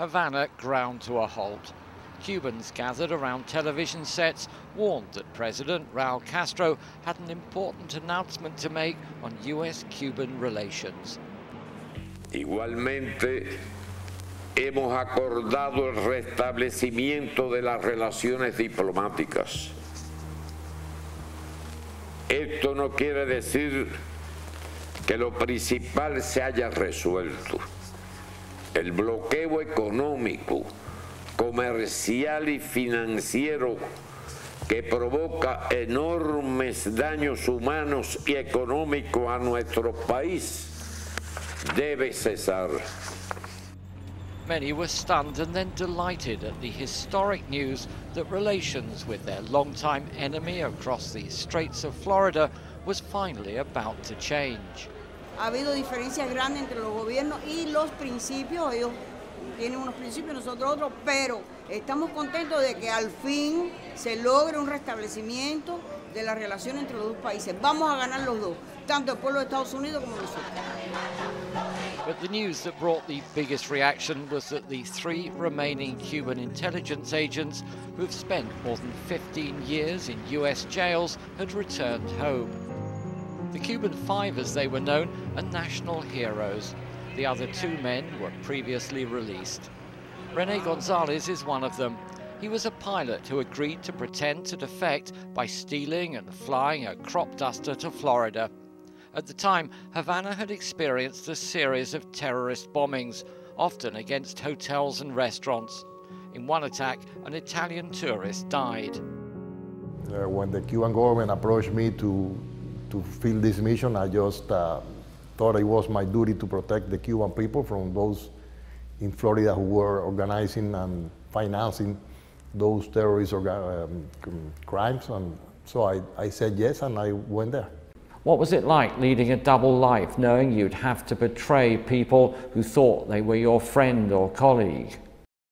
Havana ground to a halt. Cubans gathered around television sets warned that President Raul Castro had an important announcement to make on US-Cuban relations. Igualmente, hemos acordado el restablecimiento de las relaciones diplomáticas. Esto no quiere decir que lo principal se haya resuelto. El bloqueo económico, comercial y financiero que provoca enormes daños humanos y económicos a nuestro país debe cesar. Many were stunned and then delighted at the historic news that relations with their longtime enemy across the Straits of Florida was finally about to change. Ha habido diferencias grandes entre los gobiernos y los principios. Ellos tienen unos principios, nosotros otros, pero estamos contentos de que al fin se logre un restablecimiento de la relación entre los dos países. Vamos a ganar los dos, tanto el pueblo de Estados Unidos como nosotros. But the news that brought the biggest reaction was that the 3 remaining Cuban intelligence agents who've spent more than 15 years in US jails had returned home. The Cuban 5, as they were known, are national heroes. The other 2 men were previously released. René Gonzalez is one of them. He was a pilot who agreed to pretend to defect by stealing and flying a crop duster to Florida. At the time, Havana had experienced a series of terrorist bombings, often against hotels and restaurants. In one attack, an Italian tourist died. When the Cuban government approached me to fill this mission, I just thought it was my duty to protect the Cuban people from those in Florida who were organizing and financing those terrorist crimes. And so I said yes, and I went there. What was it like leading a double life, knowing you'd have to betray people who thought they were your friend or colleague?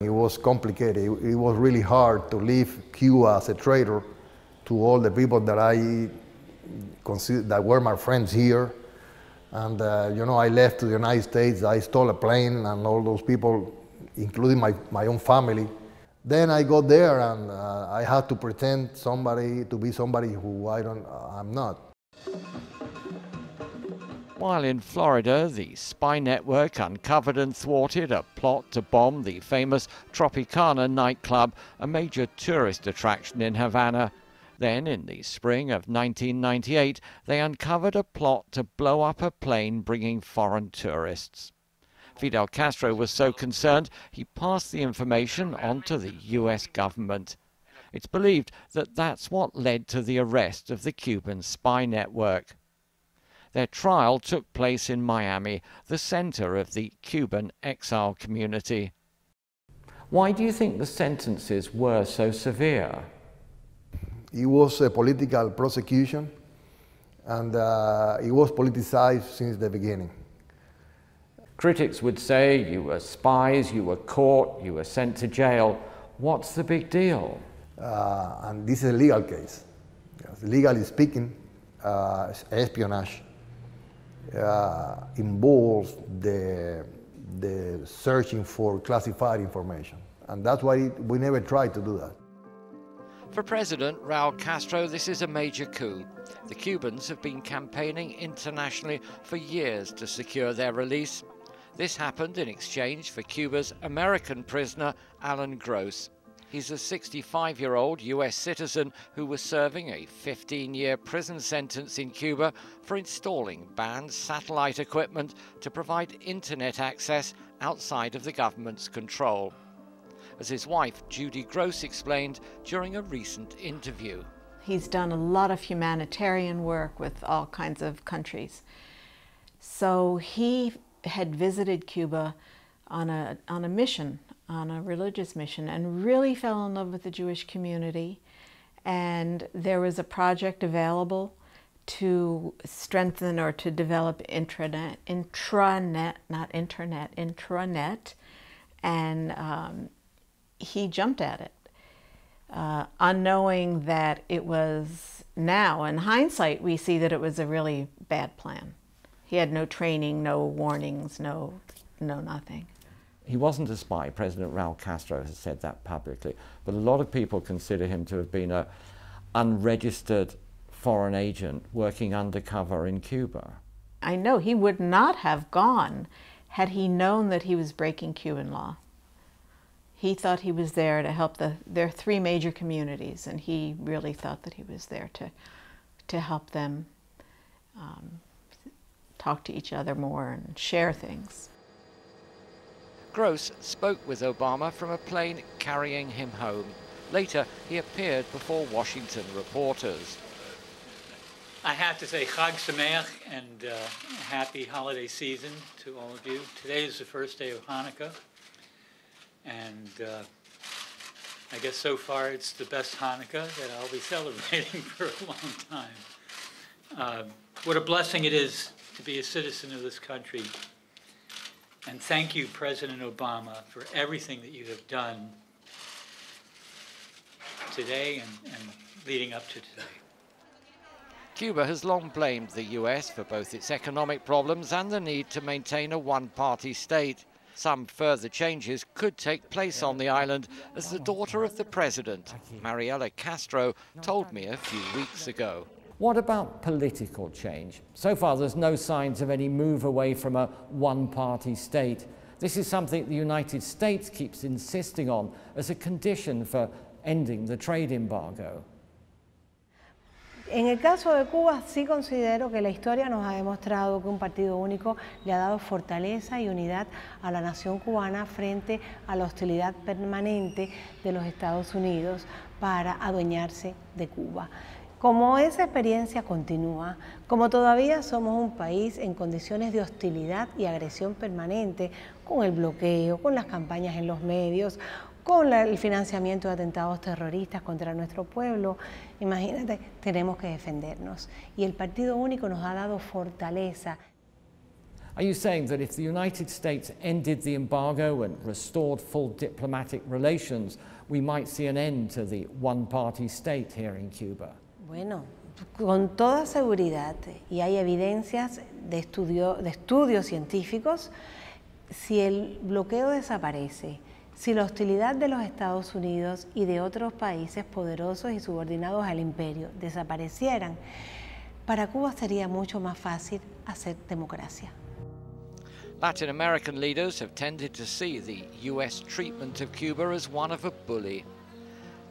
It was complicated. It was really hard to leave Cuba as a traitor to all the people that I consider that were my friends here. And you know, I left to the United States. I stole a plane, and all those people, including my own family. Then I got there, and I had to pretend to be somebody who I'm not. While in Florida, the spy network uncovered and thwarted a plot to bomb the famous Tropicana nightclub, a major tourist attraction in Havana. Then, in the spring of 1998, they uncovered a plot to blow up a plane bringing foreign tourists. Fidel Castro was so concerned, he passed the information on to the US government. It's believed that that's what led to the arrest of the Cuban spy network. Their trial took place in Miami, the center of the Cuban exile community. Why do you think the sentences were so severe? It was a political prosecution, and it was politicized since the beginning. Critics would say you were spies, you were caught, you were sent to jail. What's the big deal? And this is a legal case. Legally speaking, espionage involves the searching for classified information. And that's why we never tried to do that. For President Raul Castro, this is a major coup. The Cubans have been campaigning internationally for years to secure their release. This happened in exchange for Cuba's American prisoner, Alan Gross. He's a 65-year-old US citizen who was serving a 15-year prison sentence in Cuba for installing banned satellite equipment to provide internet access outside of the government's control. As his wife, Judy Gross, explained during a recent interview. He's done a lot of humanitarian work with all kinds of countries. So he had visited Cuba on a mission, on a religious mission, and really fell in love with the Jewish community. And there was a project available to strengthen or to develop intranet, and he jumped at it, unknowing that it was, now in hindsight, we see that it was a really bad plan. He had no training, no warnings, no nothing. He wasn't a spy. President Raul Castro has said that publicly. But a lot of people consider him to have been an unregistered foreign agent working undercover in Cuba. I know he would not have gone had he known that he was breaking Cuban law. He thought he was there to help their three major communities, and he really thought that he was there to help them talk to each other more and share things. Gross spoke with Obama from a plane carrying him home. Later, he appeared before Washington reporters. I have to say Chag Sameach and happy holiday season to all of you. Today is the first day of Hanukkah, and I guess so far it's the best Hanukkah that I'll be celebrating for a long time. What a blessing it is to be a citizen of this country. And thank you, President Obama, for everything that you have done today and leading up to today. Cuba has long blamed the US for both its economic problems and the need to maintain a one-party state. Some further changes could take place on the island, as the daughter of the president, Raul Castro, told me a few weeks ago. What about political change? So far, there's no signs of any move away from a one-party state. This is something the United States keeps insisting on as a condition for ending the trade embargo. En el caso de Cuba, sí considero que la historia nos ha demostrado que un partido único le ha dado fortaleza y unidad a la nación cubana frente a la hostilidad permanente de los Estados Unidos para adueñarse de Cuba. Como esa experiencia continúa, como todavía somos un país en condiciones de hostilidad y agresión permanente, con el bloqueo, con las campañas en los medios, con el financiamiento de atentados terroristas contra nuestro pueblo, imagínate, tenemos que defendernos. Y el Partido Único nos ha dado fortaleza. Are you saying that if the United States ended the embargo and restored full diplomatic relations, we might see an end to the one-party state here in Cuba? Bueno, con toda seguridad, y hay evidencias de estudios científicos, si el bloqueo desaparece, si la hostilidad de los Estados Unidos y de otros países poderosos y subordinados al imperio desaparecieran, para Cuba sería mucho más fácil hacer democracia. Latin American leaders have tended to see the US treatment of Cuba as one of a bully.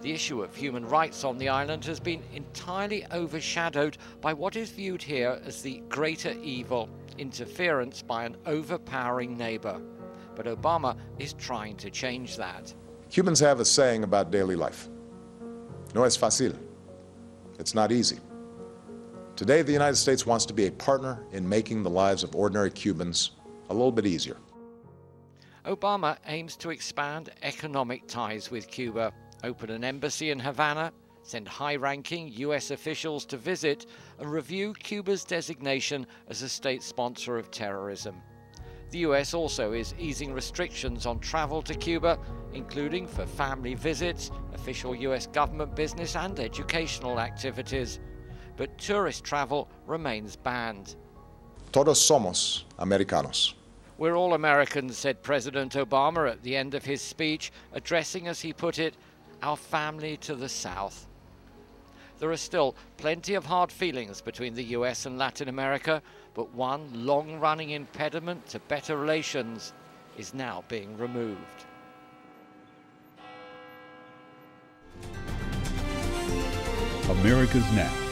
The issue of human rights on the island has been entirely overshadowed by what is viewed here as the greater evil, interference by an overpowering neighbor. But Obama is trying to change that. Cubans have a saying about daily life. No es fácil. It's not easy. Today, the United States wants to be a partner in making the lives of ordinary Cubans a little bit easier. Obama aims to expand economic ties with Cuba, open an embassy in Havana, send high-ranking US officials to visit, and review Cuba's designation as a state sponsor of terrorism. The US also is easing restrictions on travel to Cuba, including for family visits, official US government business and educational activities. But tourist travel remains banned. Todos somos americanos. We're all Americans, said President Obama at the end of his speech, addressing, as he put it, our family to the south. There are still plenty of hard feelings between the US and Latin America, but one long-running impediment to better relations is now being removed. America's Now